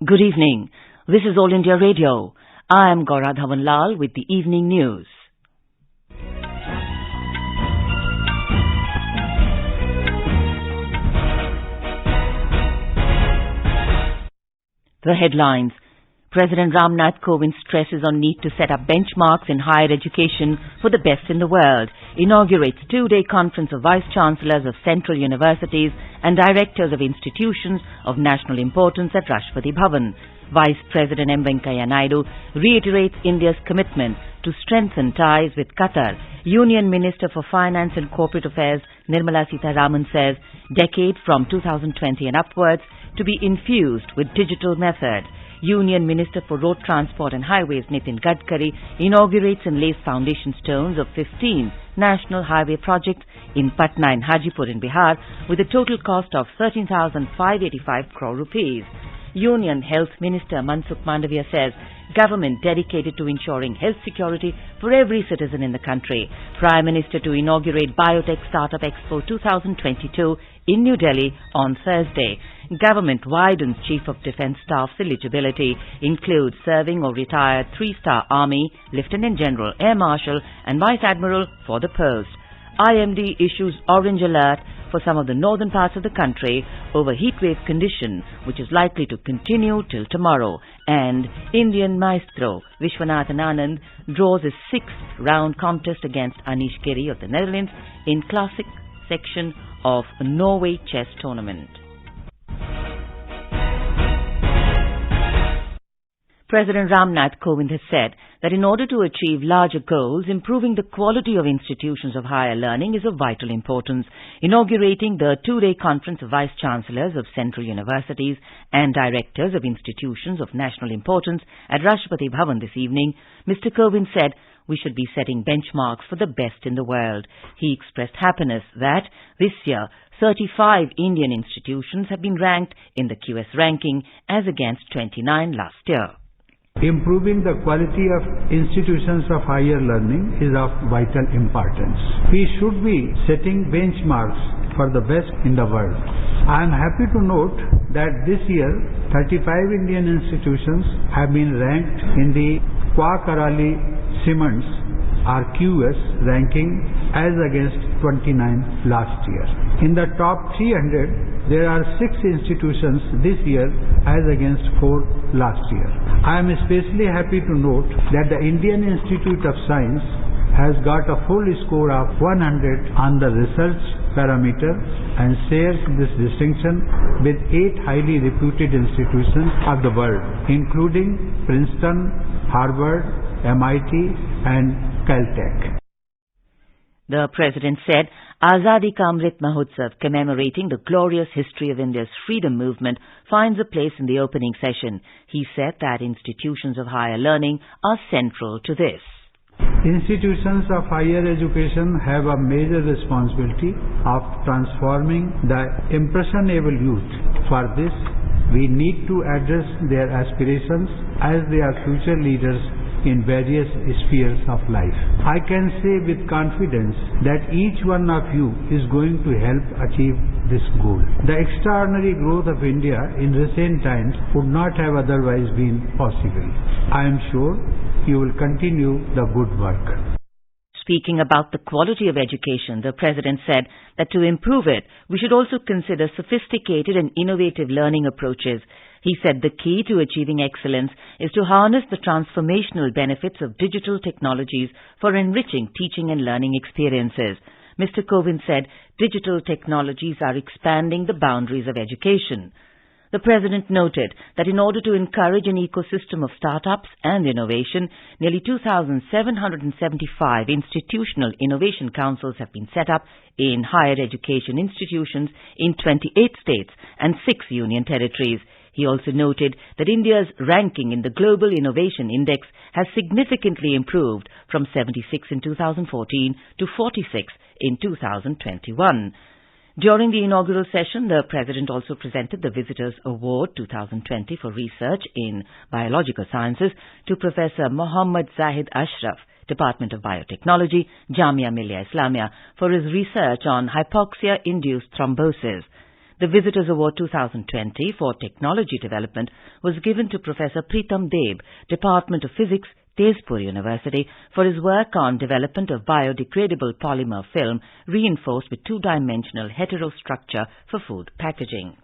Good evening. This is All India Radio. I am Gaura Dhawanlal with the evening news. The headlines. President Ramnath Kovind stresses on need to set up benchmarks in higher education for the best in the world. Inaugurates two-day conference of vice-chancellors of central universities and directors of institutions of national importance at Rashtrapati Bhavan. Vice President M. Venkaiah Naidu reiterates India's commitment to strengthen ties with Qatar. Union Minister for Finance and Corporate Affairs Nirmala Sitharaman says decade from 2020 and upwards to be infused with digital method. Union Minister for Road Transport and Highways Nitin Gadkari inaugurates and lays foundation stones of 15 national highway projects in Patnai and Hajipur in Bihar with a total cost of 13,585 crore rupees. Union Health Minister Mansukh Mandaviya says government dedicated to ensuring health security for every citizen in the country. Prime Minister to inaugurate Biotech Startup Expo 2022 in New Delhi on Thursday. Government widens Chief of Defence Staff's eligibility, includes serving or retired 3-star Army, Lieutenant General, Air Marshal and Vice Admiral for the post. IMD issues orange alert for some of the northern parts of the country over heatwave condition, which is likely to continue till tomorrow. And Indian maestro Vishwanathan Anand draws his 6th round contest against Anish Giri of the Netherlands in classic section of a Norway chess tournament. President Ramnath Kovind has said that in order to achieve larger goals, improving the quality of institutions of higher learning is of vital importance. Inaugurating the two-day conference of vice-chancellors of central universities and directors of institutions of national importance at Rashtrapati Bhavan this evening, Mr. Kovind said we should be setting benchmarks for the best in the world. He expressed happiness that this year 35 Indian institutions have been ranked in the QS ranking as against 29 last year. Improving the quality of institutions of higher learning is of vital importance. We should be setting benchmarks for the best in the world. I am happy to note that this year 35 Indian institutions have been ranked in the Kwa-Karali Siemens RQS ranking as against 29 last year. In the top 300, there are 6 institutions this year as against 4 last year. I am especially happy to note that the Indian Institute of Science has got a full score of 100 on the research parameter and shares this distinction with 8 highly reputed institutions of the world, including Princeton, Harvard, MIT and Caltech. The President said Azadi Ka Amrit Mahotsav, commemorating the glorious history of India's freedom movement, finds a place in the opening session. He said that institutions of higher learning are central to this. Institutions of higher education have a major responsibility of transforming the impressionable youth. For this, we need to address their aspirations as they are future leaders in various spheres of life. I can say with confidence that each one of you is going to help achieve this goal. The extraordinary growth of India in recent times would not have otherwise been possible. I am sure you will continue the good work. Speaking about the quality of education, the President said that to improve it, we should also consider sophisticated and innovative learning approaches. He said the key to achieving excellence is to harness the transformational benefits of digital technologies for enriching teaching and learning experiences. Mr. Kovind said digital technologies are expanding the boundaries of education. The President noted that in order to encourage an ecosystem of startups and innovation, nearly 2,775 institutional innovation councils have been set up in higher education institutions in 28 states and 6 union territories. He also noted that India's ranking in the Global Innovation Index has significantly improved from 76 in 2014 to 46 in 2021. During the inaugural session, the President also presented the Visitors Award 2020 for research in biological sciences to Professor Mohammad Zahid Ashraf, Department of Biotechnology, Jamia Millia Islamia, for his research on hypoxia-induced thrombosis. The Visitors Award 2020 for Technology Development was given to Professor Pritam Deb, Department of Physics, Tezpur University, for his work on development of biodegradable polymer film reinforced with two-dimensional heterostructure for food packaging.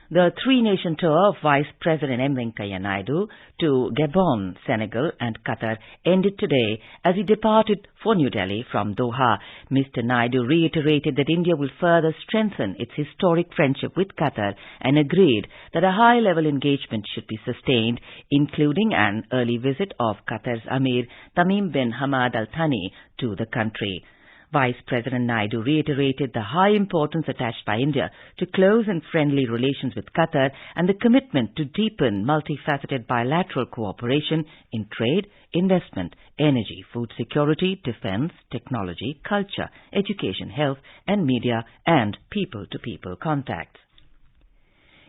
The three-nation tour of Vice President M. Venkaiah Naidu to Gabon, Senegal and Qatar ended today as he departed for New Delhi from Doha. Mr. Naidu reiterated that India will further strengthen its historic friendship with Qatar and agreed that a high-level engagement should be sustained, including an early visit of Qatar's Amir Tamim bin Hamad Al Thani to the country. Vice President Naidu reiterated the high importance attached by India to close and friendly relations with Qatar and the commitment to deepen multifaceted bilateral cooperation in trade, investment, energy, food security, defense, technology, culture, education, health and media and people-to-people contacts.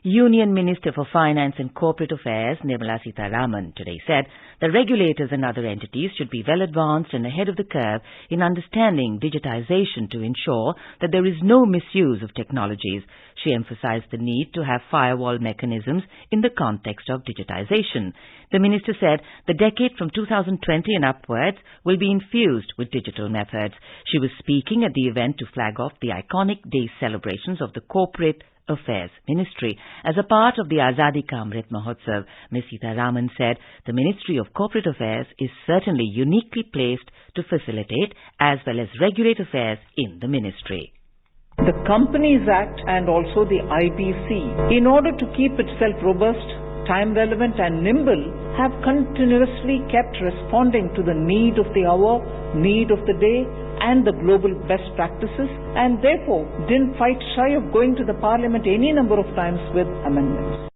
Union Minister for Finance and Corporate Affairs Nirmala Sitharaman today said the regulators and other entities should be well advanced and ahead of the curve in understanding digitization to ensure that there is no misuse of technologies. She emphasized the need to have firewall mechanisms in the context of digitization. The minister said the decade from 2020 and upwards will be infused with digital methods. She was speaking at the event to flag off the iconic day celebrations of the Corporate Affairs Ministry. As a part of the Azadi Ka Amrit Mahotsav, Ms. Sitharaman said the Ministry of Corporate Affairs is certainly uniquely placed to facilitate as well as regulate affairs in the ministry. The Companies Act and also the IBC, in order to keep itself robust, time-relevant and nimble, have continuously kept responding to the need of the hour, need of the day, and the global best practices, and therefore didn't fight shy of going to the Parliament any number of times with amendments.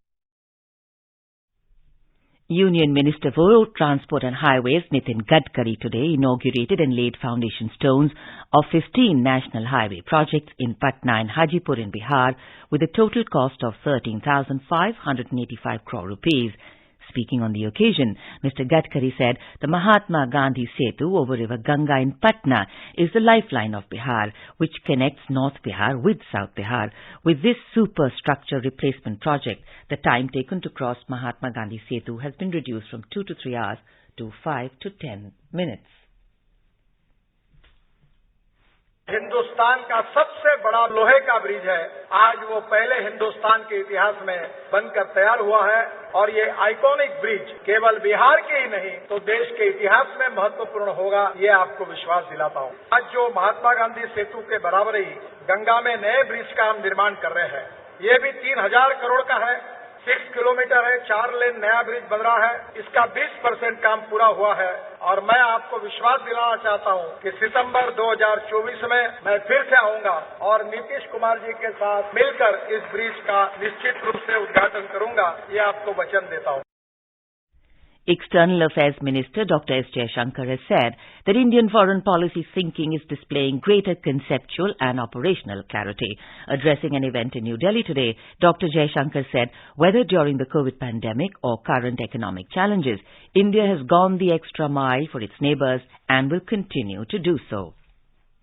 Union Minister for Road Transport and Highways Nitin Gadkari today inaugurated and laid foundation stones of 15 national highway projects in Patnai and Hajipur in Bihar with a total cost of 13,585 crore rupees. Speaking on the occasion, Mr. Gadkari said the Mahatma Gandhi Setu over River Ganga in Patna is the lifeline of Bihar, which connects North Bihar with South Bihar. With this superstructure replacement project, the time taken to cross Mahatma Gandhi Setu has been reduced from 2 to 3 hours to 5 to 10 minutes. Hindustan का सबसे बड़ा लोहे का bridge है। आज वो पहले हिंदुस्तान के इतिहास में बनकर तैयार हुआ है और ये आइकॉनिक ब्रिज केवल बिहार के ही नहीं तो देश के इतिहास में महत्वपूर्ण होगा, ये आपको विश्वास दिलाता हूँ। आज जो महात्मा गांधी सेतु के बराबर ही गंगा में नए ब्रिज का हम निर्माण कर रहे हैं, ये भी 3000 करोड़ का है, 6 किलोमीटर है, 4 लेन नया ब्रिज बन रहा है। इसका 20% काम पूरा हुआ है और मैं आपको विश्वास दिलाना चाहता हूं कि सितंबर 2024 में मैं फिर से आऊंगा और नीतीश कुमार जी के साथ मिलकर इस ब्रिज का निश्चित रूप से उद्घाटन करूंगा, ये आपको वचन देता हूं। External Affairs Minister Dr. S. Jaishankar has said that Indian foreign policy thinking is displaying greater conceptual and operational clarity. Addressing an event in New Delhi today, Dr. Jaishankar said whether during the COVID pandemic or current economic challenges, India has gone the extra mile for its neighbours and will continue to do so.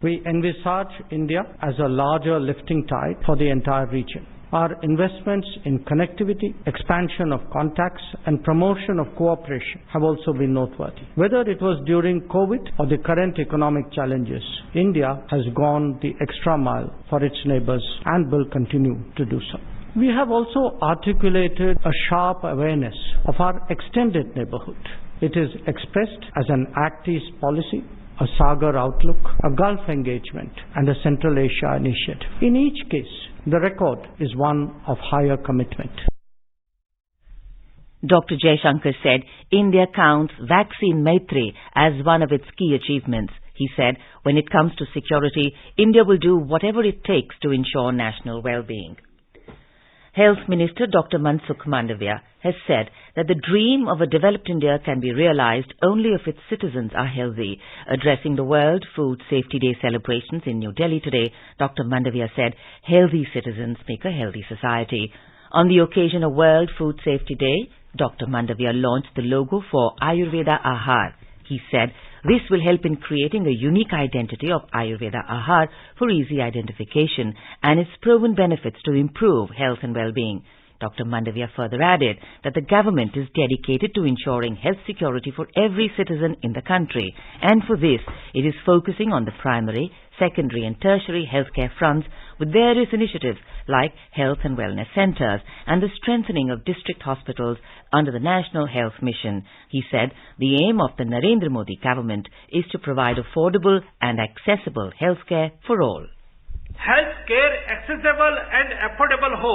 We envisage India as a larger lifting tide for the entire region. Our investments in connectivity, expansion of contacts and promotion of cooperation have also been noteworthy. Whether it was during COVID or the current economic challenges, India has gone the extra mile for its neighbours and will continue to do so. We have also articulated a sharp awareness of our extended neighbourhood. It is expressed as an Act East policy, a Sagar outlook, a Gulf engagement and a Central Asia initiative. In each case, the record is one of higher commitment. Dr. Jaishankar said India counts Vaccine Maitri as one of its key achievements. He said when it comes to security, India will do whatever it takes to ensure national well-being. Health Minister Dr. Mansukh Mandavia has said that the dream of a developed India can be realized only if its citizens are healthy. Addressing the World Food Safety Day celebrations in New Delhi today, Dr. Mandavia said, healthy citizens make a healthy society. On the occasion of World Food Safety Day, Dr. Mandavia launched the logo for Ayurveda Ahar. He said, This will help in creating a unique identity of Ayurveda Ahar for easy identification and its proven benefits to improve health and well-being. Dr. Mandavia further added that the government is dedicated to ensuring health security for every citizen in the country, and for this it is focusing on the primary, secondary and tertiary healthcare fronts with various initiatives like health and wellness centers and the strengthening of district hospitals under the National Health Mission. He said the aim of the Narendra Modi government is to provide affordable and accessible healthcare for all. Health care accessible and affordable हो,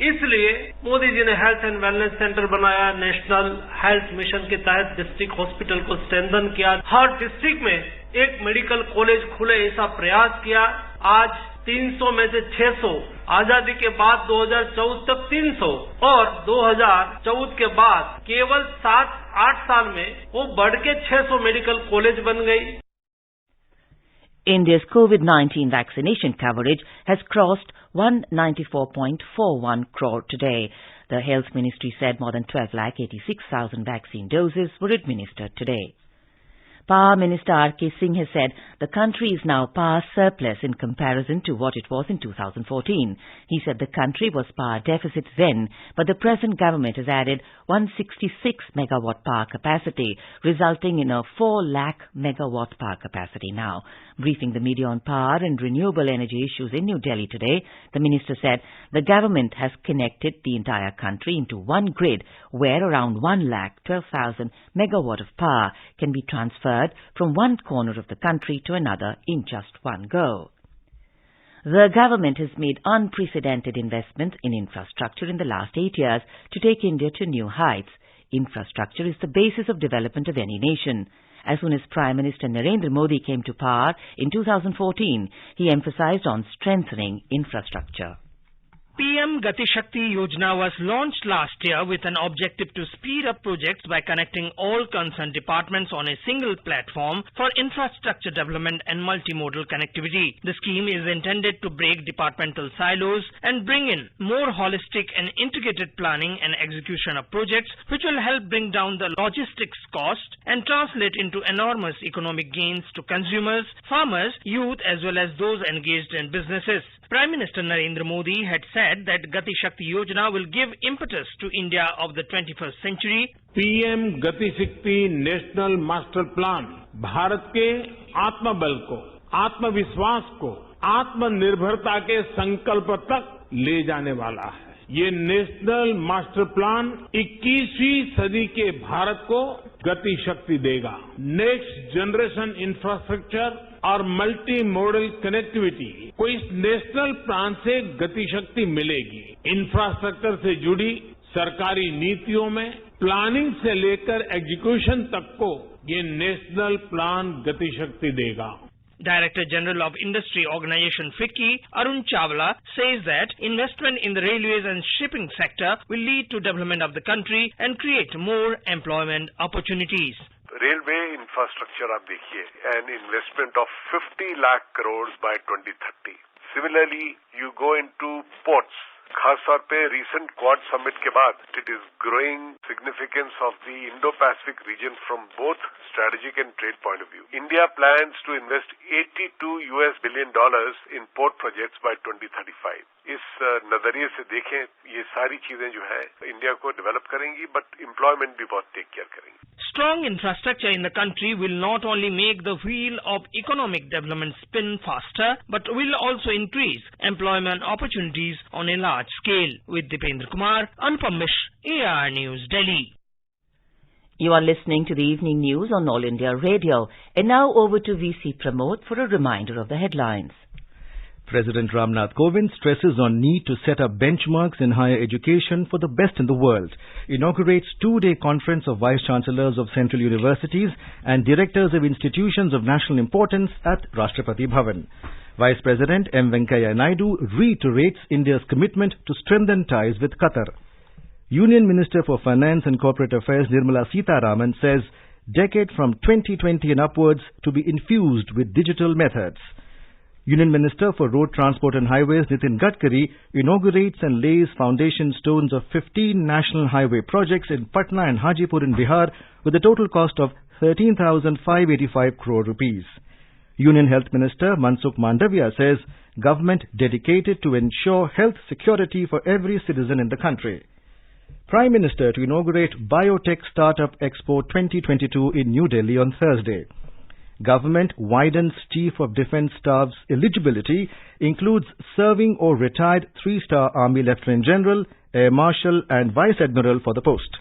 इसलिए मोदी जी ने health and wellness centre बनाया। National health mission के तहत district hospital को strengthen किया। हर district में एक मेडिकल कॉलेज खुले, ऐसा प्रयास किया। आज 300 में से 600, आजादी के बाद 2014 तक 300 और 2014 के बाद केवल 7-8 साल में वो बढ़ के 600 मेडिकल कॉलेज बन गई। India's COVID-19 vaccination coverage has crossed 194.41 crore today. The Health Ministry said more than 12,86,000 vaccine doses were administered today. Power Minister R.K. Singh has said the country is now power surplus in comparison to what it was in 2014. He said the country was power deficit then, but the present government has added 166 megawatt power capacity, resulting in a 4 lakh megawatt power capacity now. Briefing the media on power and renewable energy issues in New Delhi today, the minister said the government has connected the entire country into one grid where around 1,12,000 megawatt of power can be transferred from one corner of the country to another in just one go. The government has made unprecedented investments in infrastructure in the last 8 years to take India to new heights. Infrastructure is the basis of development of any nation. As soon as Prime Minister Narendra Modi came to power in 2014, he emphasized on strengthening infrastructure. PM Gati Shakti Yojana was launched last year with an objective to speed up projects by connecting all concerned departments on a single platform for infrastructure development and multimodal connectivity. The scheme is intended to break departmental silos and bring in more holistic and integrated planning and execution of projects, which will help bring down the logistics cost and translate into enormous economic gains to consumers, farmers, youth as well as those engaged in businesses. Prime Minister Narendra Modi had said that Gati Shakti Yojana will give impetus to India of the 21st century. PM Gati Shakti national master plan Bharat के आत्मबल को, आत्मविश्वास को, आत्मनिर्भरता के संकल्प तक ले जाने वाला है। ये नेशनल मास्टर प्लान 21वीं सदी के भारत को गति शक्ति देगा। नेक्स्ट जनरेशन इंफ्रास्ट्रक्चर और मल्टी मॉडल कनेक्टिविटी को इस नेशनल प्लान से गति शक्ति मिलेगी। इंफ्रास्ट्रक्चर से जुड़ी सरकारी नीतियों में प्लानिंग से लेकर एग्जीक्यूशन तक को ये नेशनल प्लान गति शक्ति देगा। Director General of Industry Organization FICCI, Arun Chawla, says that investment in the railways and shipping sector will lead to development of the country and create more employment opportunities. Railway infrastructure आप देखिए, an investment of 50 lakh crore by 2030. Similarly you go into ports, खास तौर पे recent quad summit के बाद it is growing significance of the Indo Pacific region from both strategic and trade point of view. India plans to invest $82 billion in port projects by 2035. इस नजरिए से देखें, ये सारी चीजें जो है इंडिया को डेवलप करेंगी, बट एम्प्लॉयमेंट भी बहुत टेक केयर करेंगी. Strong infrastructure in the country will not only make the wheel of economic development spin faster, but will also increase employment opportunities on a large scale. With Dipendra Kumar, Anupam Mishra, AR News, Delhi. You are listening to the evening news on All India Radio. And now over to VC Pramod for a reminder of the headlines. President Ramnath Kovind stresses on need to set up benchmarks in higher education for the best in the world. Inaugurates two-day conference of Vice Chancellors of Central Universities and Directors of Institutions of National Importance at Rashtrapati Bhavan. Vice President M. Venkaiah Naidu reiterates India's commitment to strengthen ties with Qatar. Union Minister for Finance and Corporate Affairs Nirmala Sitharaman says decade from 2020 and upwards to be infused with digital methods. Union Minister for Road Transport and Highways Nitin Gadkari inaugurates and lays foundation stones of 15 national highway projects in Patnai and Hajipur in Bihar with a total cost of 13,585 crore rupees. Union Health Minister Mansukh Mandavia says government dedicated to ensure health security for every citizen in the country. Prime Minister to inaugurate Biotech Startup Expo 2022 in New Delhi on Thursday. Government widens Chief of Defence Staff's eligibility includes serving or retired 3-star Army Lieutenant General, Air Marshal and Vice Admiral for the post.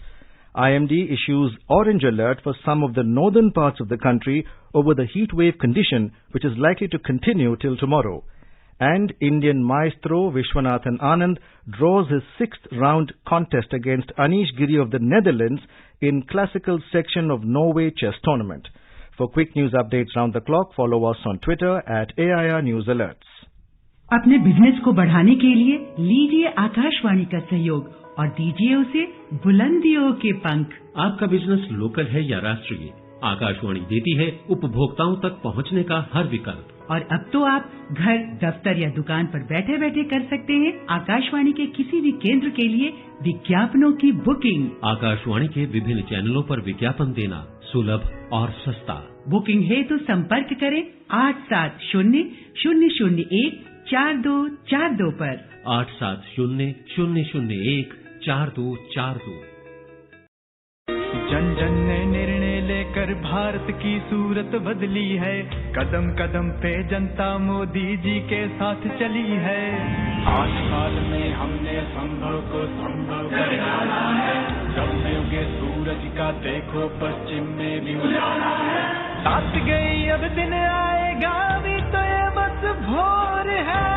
IMD issues orange alert for some of the northern parts of the country over the heat wave condition which is likely to continue till tomorrow. And Indian maestro Vishwanathan Anand draws his 6th round contest against Anish Giri of the Netherlands in classical section of Norway chess tournament. For quick news updates round the clock, follow us on Twitter at AIR News Alerts. अपने business को बढ़ाने के लिए लीजिए आकाशवाणी का सहयोग और दीजिए उसे बुलंदियों के पंख। आपका बिजनेस लोकल है या राष्ट्रीय, आकाशवाणी देती है उपभोक्ताओं तक पहुंचने का हर विकल्प। और अब तो आप घर, दफ्तर या दुकान पर बैठे बैठे कर सकते हैं आकाशवाणी के किसी भी केंद्र के लिए विज्ञापनों की बुकिंग। आकाशवाणी के विभिन्न चैनलों पर विज्ञापन देना सुलभ और सस्ता। बुकिंग है तो संपर्क करें 8700014242 पर। 8700014242। जन जन ने निर्णय लेकर भारत की सूरत बदली है, कदम कदम पे जनता मोदी जी के साथ चली है। 8 साल में हमने संभव को संभव कर डाला है, जब में उगे सूरज का देखो पश्चिम में भी उजाला है। रात गई अब दिन आएगा भी तो ये बस भोर है,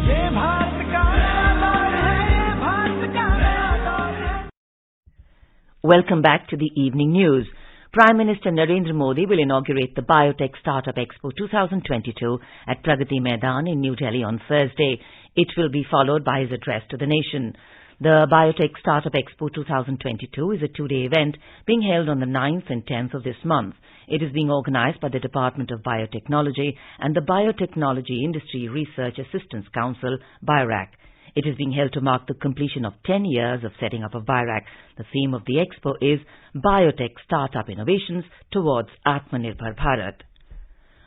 ये भारत का Welcome back to the evening news. Prime Minister Narendra Modi will inaugurate the Biotech Startup Expo 2022 at Pragati Maidan in New Delhi on Thursday. It will be followed by his address to the nation. The Biotech Startup Expo 2022 is a 2-day event being held on the 9th and 10th of this month. It is being organized by the Department of Biotechnology and the Biotechnology Industry Research Assistance Council, BIORAC. It is being held to mark the completion of 10 years of setting up of BIORAC. The theme of the expo is Biotech Startup Innovations Towards Atmanirbhar Bharat.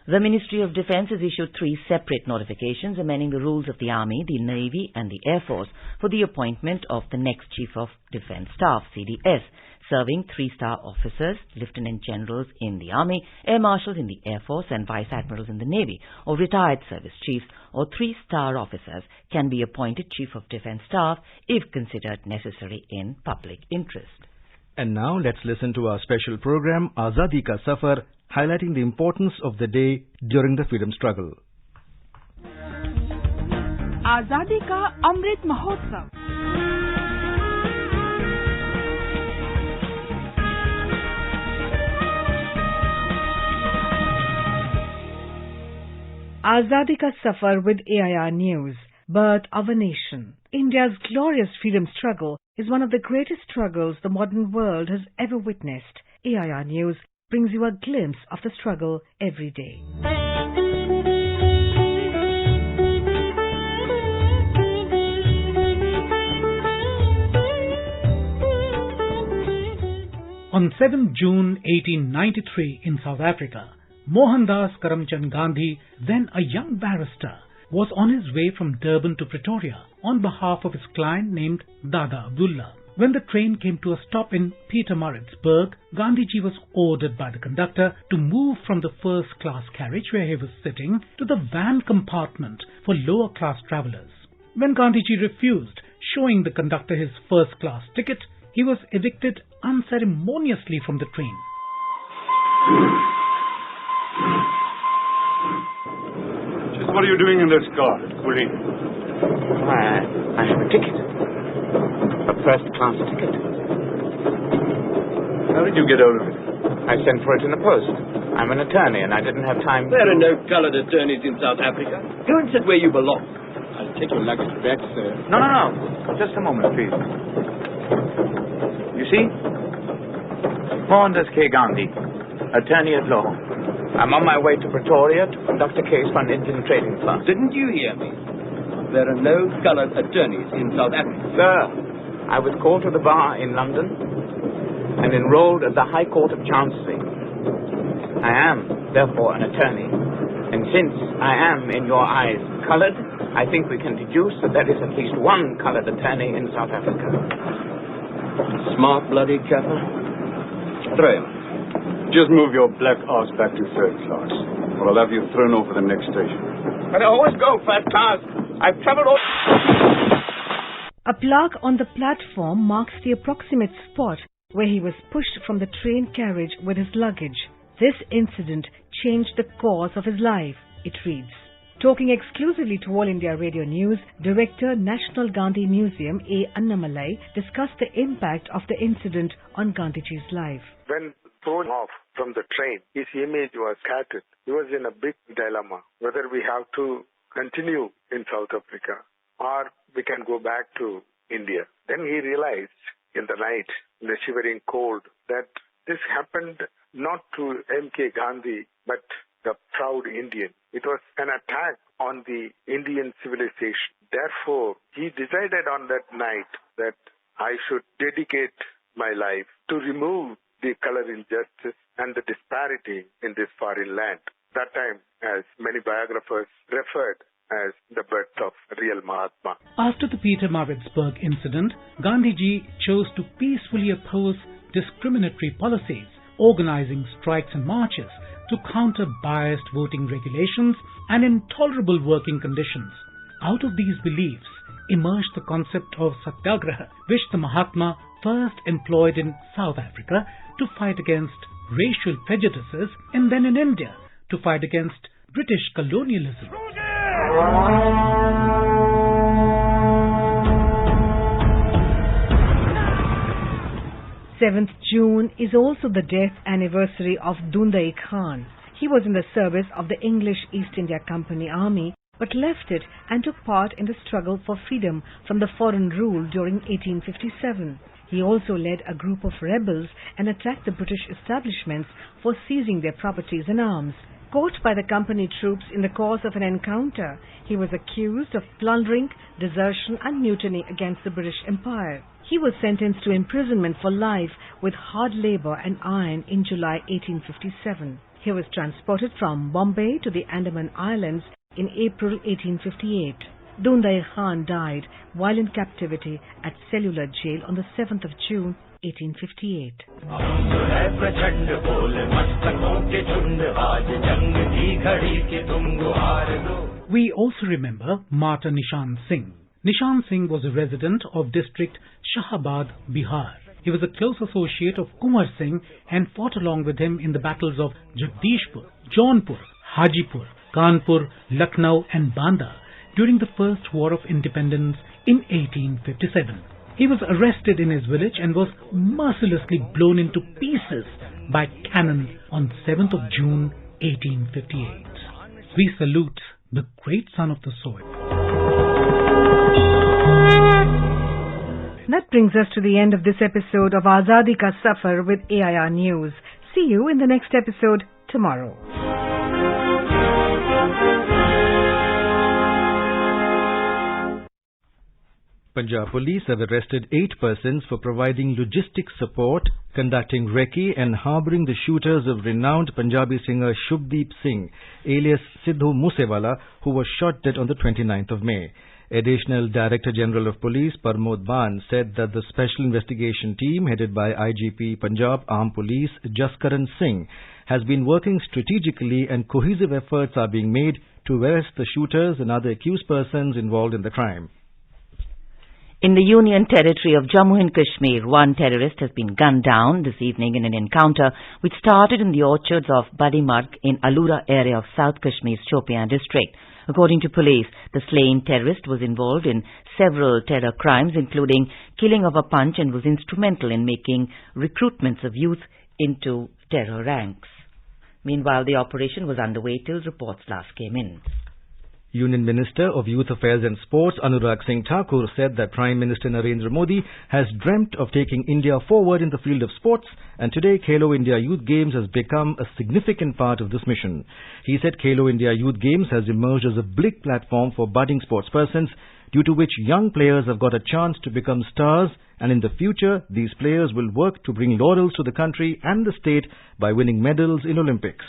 The Ministry of Defence has issued 3 separate notifications amending the rules of the Army, the Navy and the Air Force for the appointment of the next Chief of Defence Staff, CDS, serving 3-star officers, Lieutenant Generals in the Army, Air Marshals in the Air Force and Vice Admirals in the Navy, or retired service chiefs or 3-star officers can be appointed Chief of Defence Staff if considered necessary in public interest. And now let's listen to our special program, Azadi Ka Safar, highlighting the importance of the day during the freedom struggle. Azadi Ka Amrit Mahotsav. Azadi Ka Safar with AIR News. Birth of a Nation. India's glorious freedom struggle is one of the greatest struggles the modern world has ever witnessed. AIR News brings you a glimpse of the struggle every day. On 7 June 1893 in South Africa, Mohandas Karamchand Gandhi, then a young barrister, was on his way from Durban to Pretoria on behalf of his client named Dada Abdullah. When the train came to a stop in Pietermaritzburg, Gandhiji was ordered by the conductor to move from the first-class carriage where he was sitting to the van compartment for lower-class travellers. When Gandhiji refused, showing the conductor his first-class ticket, he was evicted unceremoniously from the train. What are you doing in this car, Coolie? I have a ticket. A first-class ticket. How did you get out of it? I sent for it in the post. I'm an attorney and I didn't have time. There are no coloured attorneys in South Africa. Go and sit where you belong. I'll take your luggage back, sir. No. Just a moment, please. You see? Mohandas K. Gandhi, attorney at law. I'm on my way to Pretoria to conduct a case for an Indian trading firm. Didn't you hear me? There are no coloured attorneys in South Africa. Sir, I was called to the bar in London and enrolled at the High Court of Chancery. I am, therefore, an attorney, and since I am, in your eyes, coloured, I think we can deduce that there is at least one coloured attorney in South Africa. Smart bloody chapper. Trey, just move your black ass back to third class, or I'll have you thrown over the next station. But I always go first class. I've travelled all... A plaque on the platform marks the approximate spot where he was pushed from the train carriage with his luggage. This incident changed the course of his life, it reads. Talking exclusively to All India Radio News, Director, National Gandhi Museum, A. Annamalai, discussed the impact of the incident on Gandhiji's life. When thrown off from the train, his image was scattered. He was in a big dilemma, whether we have to continue in South Africa or we can go back to India. Then he realized in the night, in the shivering cold, that this happened not to M.K. Gandhi, but the proud Indian. It was an attack on the Indian civilization. Therefore, he decided on that night that I should dedicate my life to remove the color injustice and the disparity in this foreign land. That time, as many biographers referred as the birth of real Mahatma. After the Pietermaritzburg incident, Gandhiji chose to peacefully oppose discriminatory policies, organizing strikes and marches to counter biased voting regulations and intolerable working conditions. Out of these beliefs emerged the concept of Satyagraha, which the Mahatma first employed in South Africa to fight against racial prejudices, and then in India to fight against British colonialism. 7th June is also the death anniversary of Dundee Khan. He was in the service of the English East India Company Army, but left it and took part in the struggle for freedom from the foreign rule during 1857. He also led a group of rebels and attacked the British establishments for seizing their properties and arms. Caught by the company troops in the course of an encounter, he was accused of plundering, desertion and mutiny against the British Empire. He was sentenced to imprisonment for life with hard labour and iron in July 1857. He was transported from Bombay to the Andaman Islands in April 1858. Dundee Khan died while in captivity at Cellular Jail on the 7th of June 1858. We also remember Martyr Nishan Singh. Nishan Singh was a resident of district Shahabad, Bihar. He was a close associate of Kumar Singh and fought along with him in the battles of Jagdishpur, Jaunpur, Hajipur, Kanpur, Lucknow and Banda during the First War of Independence in 1857. He was arrested in his village and was mercilessly blown into pieces by cannon on 7th of June 1858. We salute the great son of the soil. That brings us to the end of this episode of Azadi Ka Safar with AIR News. See you in the next episode tomorrow. Punjab police have arrested 8 persons for providing logistics support, conducting recce and harbouring the shooters of renowned Punjabi singer Shubdeep Singh, alias Sidhu Moosewala, who was shot dead on the 29th of May. Additional Director General of Police Parmod Ban said that the Special Investigation Team headed by IGP Punjab Armed Police Jaskaran Singh has been working strategically and cohesive efforts are being made to arrest the shooters and other accused persons involved in the crime. In the Union Territory of Jammu and Kashmir, one terrorist has been gunned down this evening in an encounter which started in the orchards of Badimarg in Alura area of South Kashmir's Shopian district. According to police, the slain terrorist was involved in several terror crimes, including killing of a punch, and was instrumental in making recruitments of youth into terror ranks. Meanwhile, the operation was underway till reports last came in. Union Minister of Youth Affairs and Sports Anurag Singh Thakur said that Prime Minister Narendra Modi has dreamt of taking India forward in the field of sports, and today Khelo India Youth Games has become a significant part of this mission. He said Khelo India Youth Games has emerged as a big platform for budding sportspersons due to which young players have got a chance to become stars, and in the future, these players will work to bring laurels to the country and the state by winning medals in Olympics.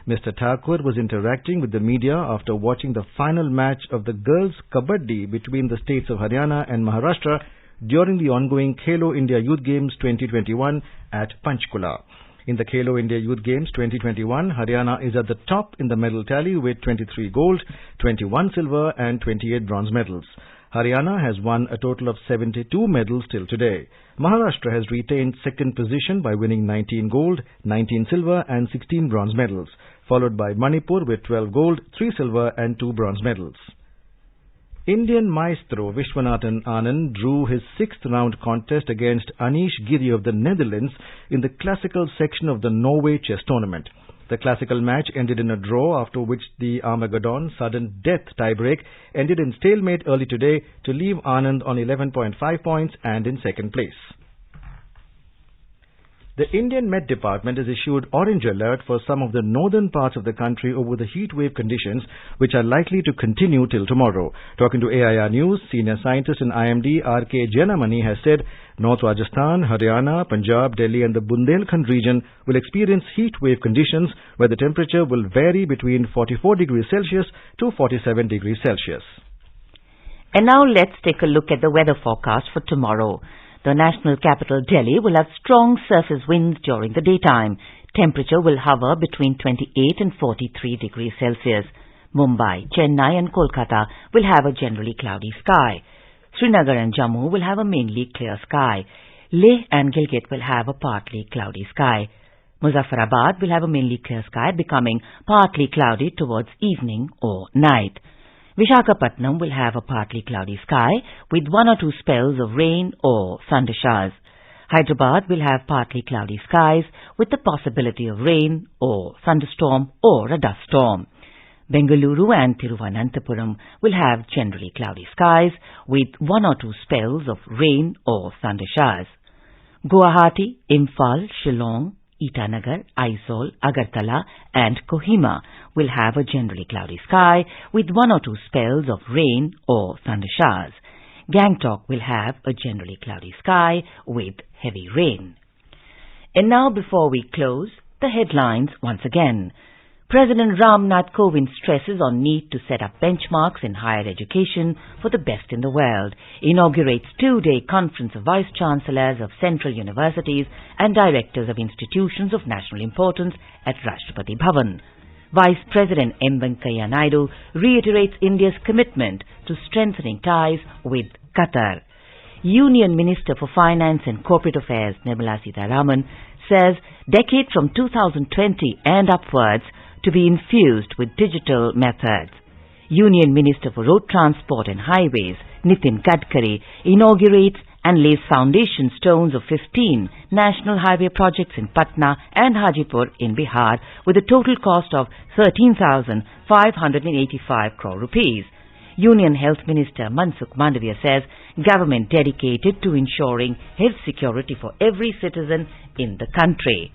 Mr. Thakur was interacting with the media after watching the final match of the girls' kabaddi between the states of Haryana and Maharashtra during the ongoing Khelo India Youth Games 2021 at Panchkula. In the Khelo India Youth Games 2021, Haryana is at the top in the medal tally with 23 gold, 21 silver and 28 bronze medals. Haryana has won a total of 72 medals till today. Maharashtra has retained second position by winning 19 gold, 19 silver and 16 bronze medals, followed by Manipur with 12 gold, 3 silver and 2 bronze medals. Indian maestro Vishwanathan Anand drew his 6th round contest against Anish Giri of the Netherlands in the classical section of the Norway chess tournament. The classical match ended in a draw, after which the Armageddon sudden death tiebreak ended in stalemate early today to leave Anand on 11.5 points and in second place. The Indian Met Department has issued orange alert for some of the northern parts of the country over the heat wave conditions, which are likely to continue till tomorrow. Talking to AIR News, senior scientist in IMD R.K. Janamani has said North Rajasthan, Haryana, Punjab, Delhi and the Bundelkhand region will experience heat wave conditions where the temperature will vary between 44 degrees Celsius to 47 degrees Celsius. And now let's take a look at the weather forecast for tomorrow. The national capital Delhi will have strong surface winds during the daytime. Temperature will hover between 28 and 43 degrees Celsius. Mumbai, Chennai and Kolkata will have a generally cloudy sky. Srinagar and Jammu will have a mainly clear sky. Leh and Gilgit will have a partly cloudy sky. Muzaffarabad will have a mainly clear sky, becoming partly cloudy towards evening or night. Visakhapatnam will have a partly cloudy sky with 1 or 2 spells of rain or thunder showers. Hyderabad will have partly cloudy skies with the possibility of rain or thunderstorm or a dust storm. Bengaluru and Thiruvananthapuram will have generally cloudy skies with 1 or 2 spells of rain or thunder showers. Guwahati, Imphal, Shillong, Itanagar, Aizawl, Agartala and Kohima will have a generally cloudy sky with 1 or 2 spells of rain or thunder showers. Gangtok will have a generally cloudy sky with heavy rain. And now, before we close, the headlines once again. President Ramnath Kovind stresses on need to set up benchmarks in higher education for the best in the world, inaugurates 2-day conference of vice-chancellors of central universities and directors of institutions of national importance at Rashtrapati Bhavan. Vice President M. Venkaiah Naidu reiterates India's commitment to strengthening ties with Qatar. Union Minister for Finance and Corporate Affairs Nirmala Sitharaman says decade from 2020 and upwards to be infused with digital methods. Union Minister for Road Transport and Highways Nitin Gadkari inaugurates and lays foundation stones of 15 national highway projects in Patnai and Hajipur in Bihar with a total cost of 13,585 crore rupees. Union Health Minister Mansukh Mandavia says government dedicated to ensuring health security for every citizen in the country.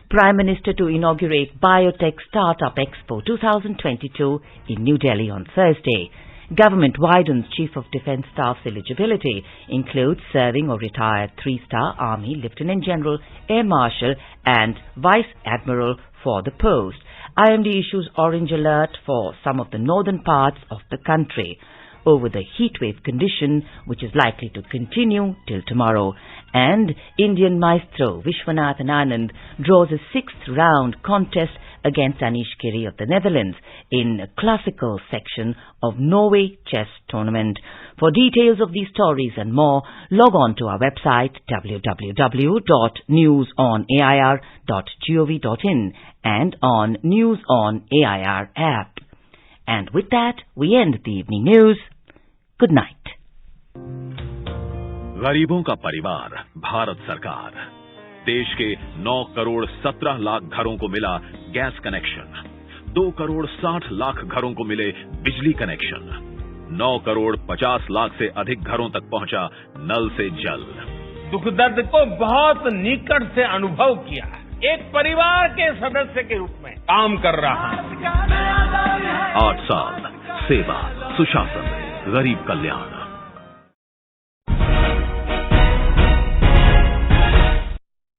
Prime Minister to inaugurate Biotech Startup Expo 2022 in New Delhi on Thursday. Government widens Chief of Defence Staff's eligibility, includes serving or retired 3-star Army Lieutenant General, Air Marshal and Vice Admiral for the post. IMD issues orange alert for some of the northern parts of the country over the heatwave condition, which is likely to continue till tomorrow. And Indian maestro Vishwanathan Anand draws a 6th round contest against Anish Giri of the Netherlands in a classical section of Norway chess tournament. For details of these stories and more, log on to our website www.newsonair.gov.in and on News on AIR app. And with that, we end the evening news. Good night. गरीबों का परिवार भारत सरकार। देश के 9 करोड़ 17 लाख घरों को मिला gas connection, 2 crore 60 lakh घरों को मिले बिजली कनेक्शन, 9 करोड़ 50 लाख से अधिक घरों तक पहुंचा नल से जल। दुख दर्द को बहुत निकट से अनुभव किया, एक परिवार के सदस्य के रूप में काम कर रहा है। 8 साल सेवा, सुशासन, गरीब कल्याण।